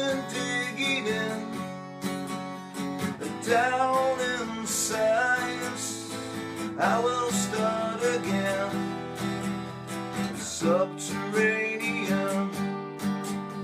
been digging in, down inside. I will start again. Subterranean,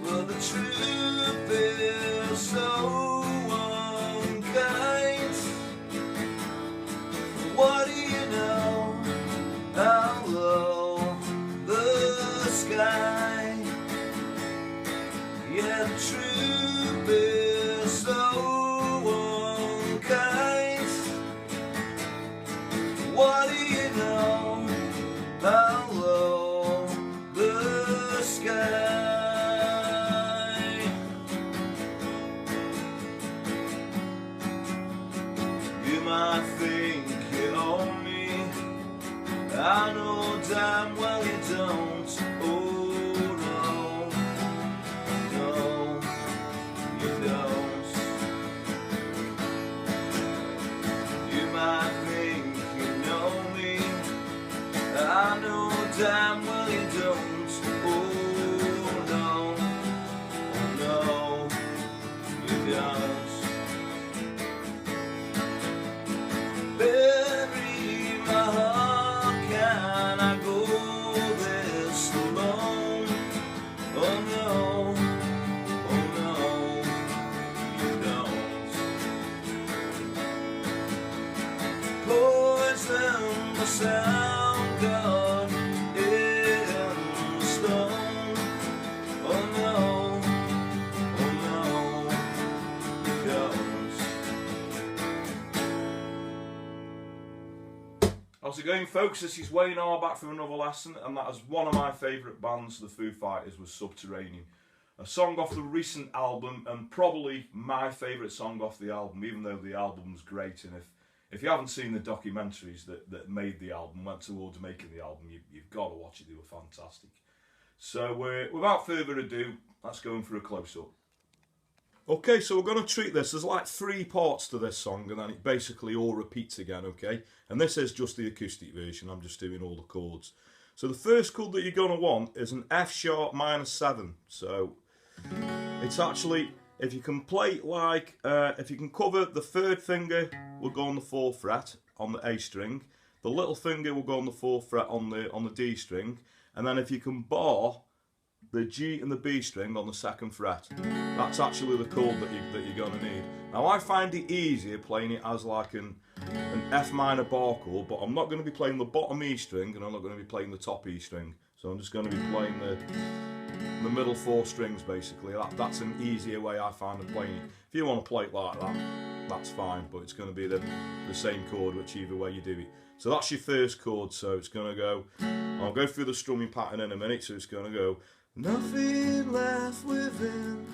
but the truth is so unkind. What do you know? How low the sky. Yeah, the truth is so unkind. What do you know? How low the sky. You might think you own me, I know damn well you don't. Oh no, no, you don't. You might think you know me, I know damn well you don't. Oh no, oh no, you don't. Bury my heart, can I go this alone? Oh no, you don't. Poison the sound gone in stone. Oh no, you don't. How's it going, folks? This is Wayne R back from another lesson, and that is one of my favourite bands, the Foo Fighters, was Subterranean. A song off the recent album, and probably my favourite song off the album, even though the album's great. And if you haven't seen the documentaries that made the album, went towards making the album, you've got to watch it. They were fantastic. So without further ado, let's go in for a close-up. Okay, so we're going to treat this. There's like 3 parts to this song, and then it basically all repeats again, okay? And this is just the acoustic version. I'm just doing all the chords. So the first chord that you're going to want is an F sharp minor 7. So it's actually, if you can play like, if you can cover the 3rd finger will go on the 4th fret on the A string, the little finger will go on the 4th fret on the D string, and then if you can bar the G and the B string on the 2nd fret, that's actually the chord that you're going to need. Now I find it easier playing it as like an F minor bar chord, but I'm not going to be playing the bottom E string and I'm not going to be playing the top E string. So I'm just going to be playing the middle 4 strings basically. That's an easier way I find of playing it. If you want to play it like that, that's fine, but it's going to be the same chord whichever way you do it. So that's your first chord, so it's going to go, I'll go through the strumming pattern in a minute, so it's going to go, nothing left within,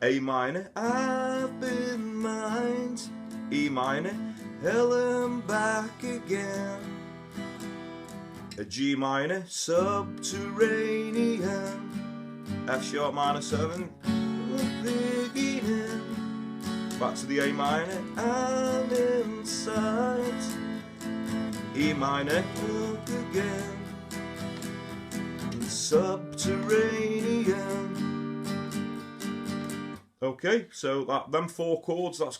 A minor, I've been mined, E minor, hell I'm back again, a G minor, subterranean, F sharp minor 7, beginning, back to the A minor, I'm inside, E minor, look again, subterranean. Okay, so them 4 chords, that's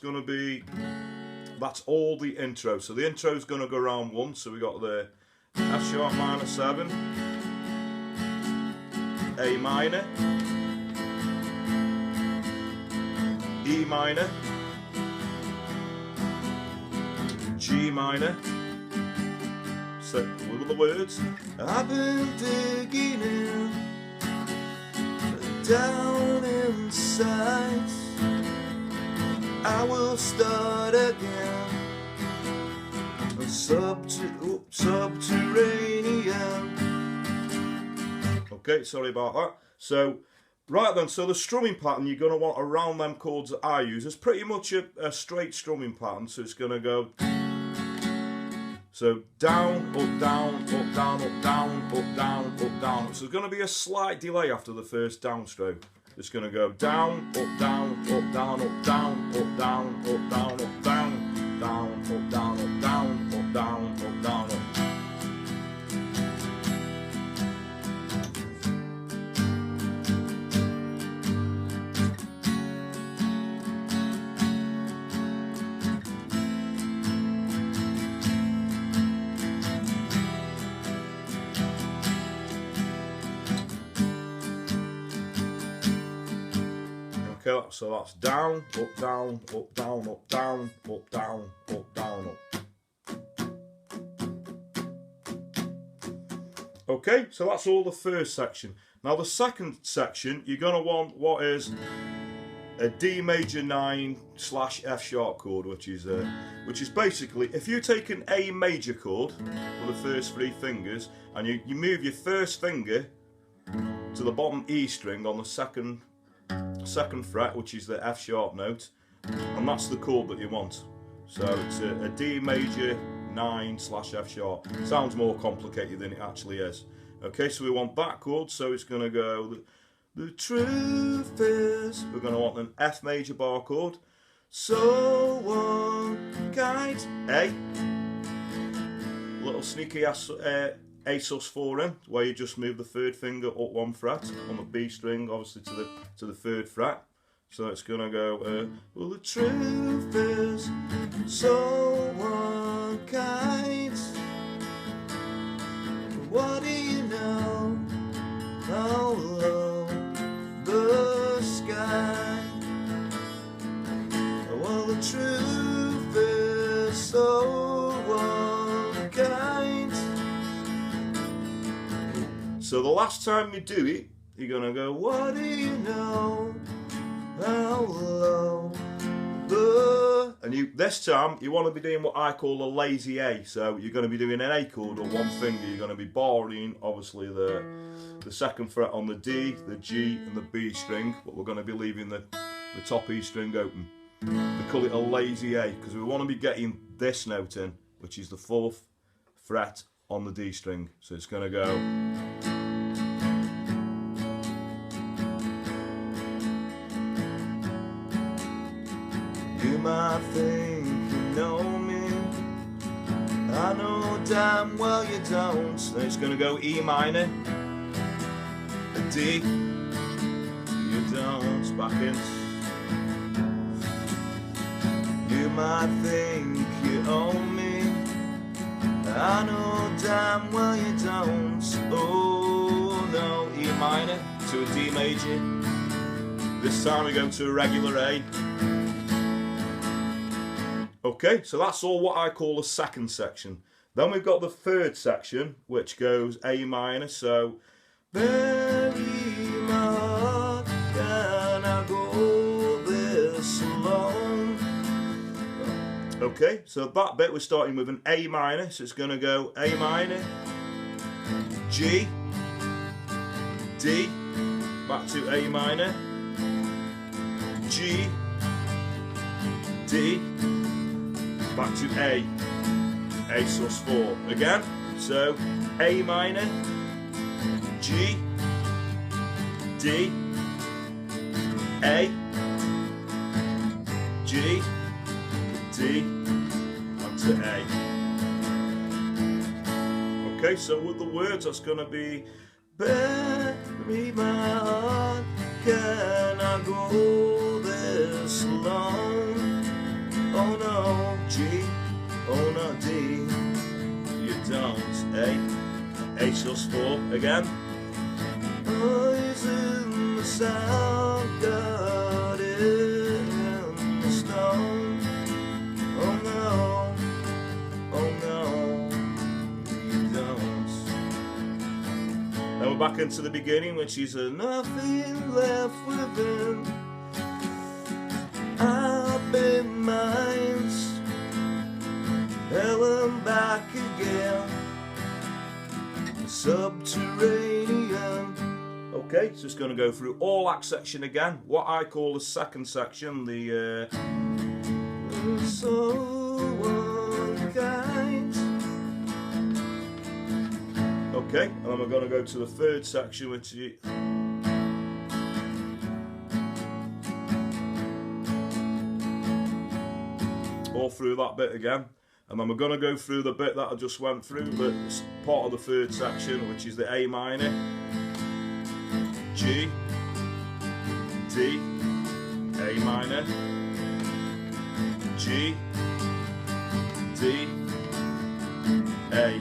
all the intro. So the intro is going to go round 1. So we got the F sharp minor 7, A minor, E minor, G minor. So look at the words. I've been digging in, down inside. I will start again. Subterranean. Okay, sorry about that. So, right then, so the strumming pattern you're going to want around them chords that I use is pretty much a straight strumming pattern. So it's going to go, so down, up, down, up, down, up, down, up, down, up, down. So there's going to be a slight delay after the first downstroke. It's going to go down, up, down, up, down, up, down, up, down, up, down, up, down, down, up, down, up, down, up, down, up, down, up. Okay, so that's down, up, down, up, down, up, down, up, down, up, down, up. Okay, so that's all the first section. Now the second section, you're going to want what is a D major 9/F sharp chord, which is basically, if you take an A major chord for the first 3 fingers and you move your first finger to the bottom E string on the second fret, which is the F sharp note, and that's the chord that you want. So it's a D major 9/F sharp. Sounds more complicated than it actually is. Okay, so we want that chord, so it's going to go, the truth is, we're going to want an F major bar chord, so one guide A, little sneaky A sus4 in, where you just move the 3rd finger up 1 fret on the B string, obviously to the 3rd fret. So it's going to go, well, the truth is, so one guides. What do you know? How low the sky. Well, the truth is, so one guides. So the last time you do it, you're going to go, what do you know? How low the... And this time you want to be doing what I call a lazy A. So you're going to be doing an A chord on 1 finger. You're going to be barring obviously the 2nd fret on the D, the G and the B string, but we're going to be leaving the top E string open. We call it a lazy A because we want to be getting this note in, which is the 4th fret on the D string. So it's going to go, you might think you know me, I know damn well you don't. Then it's going to go E minor, a D, you don't, back in. You might think you own me, I know damn well you don't. Oh no, E minor to a D major. This time we go to a regular A. Okay, so that's all what I call the second section. Then we've got the third section, which goes A minor. So, bury my heart, can I go this alone? Okay, so that bit we're starting with an A minor. So it's going to go A minor, G, D, back to A minor, G, D, back to A sus4 again. So A minor, G, D, A, G, D, and to A. Okay, so with the words that's going to be, bury my heart, can I go this long? Oh no, G, oh no, D, you don't, A sus4 again. Poison the sound, got it in the stone. Oh no, you don't. Then we're back into the beginning, which is a nothing left within. I've been mines, hell and back again, subterranean. Okay, so it's going to go through all that section again, what I call the second section, the so unkind. Okay, and then we're going to go to the third section, which is all through that bit again, and then we're going to go through the bit that I just went through, but it's part of the third section, which is the A minor, G, D, A minor, G, D, A.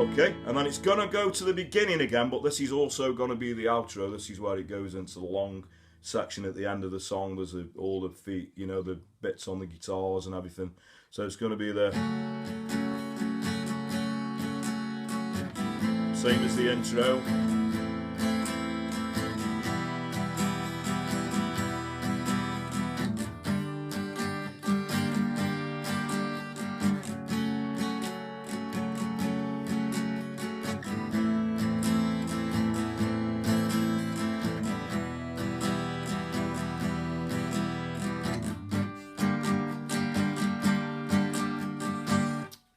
Okay, and then it's gonna go to the beginning again, but this is also gonna be the outro. This is where it goes into the long section at the end of the song. There's all the feet, you know, the bits on the guitars and everything. So it's gonna be the same as the intro.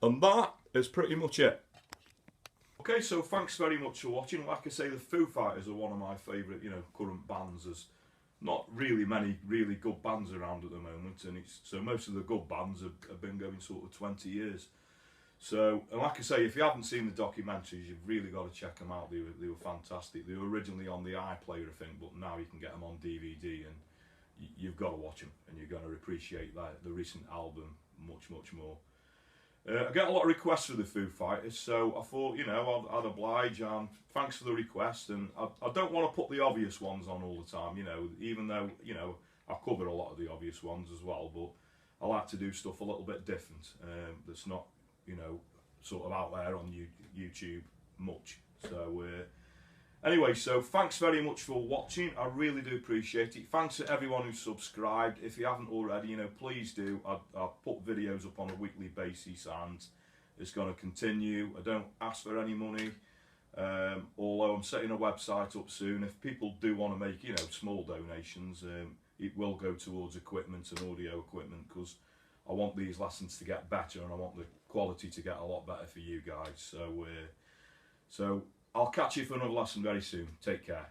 And that is pretty much it. Okay, so thanks very much for watching. Like I say, the Foo Fighters are one of my favourite, you know, current bands. There's not really many really good bands around at the moment, and so most of the good bands have been going sort of 20 years. So, and like I say, if you haven't seen the documentaries, you've really got to check them out. They were fantastic. They were originally on the iPlayer, I think, but now you can get them on DVD, and you've got to watch them, and you're going to appreciate the recent album much more. I get a lot of requests for the Foo Fighters, so I thought, you know, I'd oblige, and thanks for the request. And I don't want to put the obvious ones on all the time, you know, even though, you know, I cover a lot of the obvious ones as well, but I like to do stuff a little bit different, that's not, you know, sort of out there on YouTube much. So anyway, so thanks very much for watching. I really do appreciate it. Thanks to everyone who's subscribed. If you haven't already, you know, please do. I put videos up on a weekly basis, and it's going to continue. I don't ask for any money, although I'm setting a website up soon. If people do want to make, you know, small donations, it will go towards equipment and audio equipment, because I want these lessons to get better, and I want the quality to get a lot better for you guys. So I'll catch you for another lesson very soon. Take care.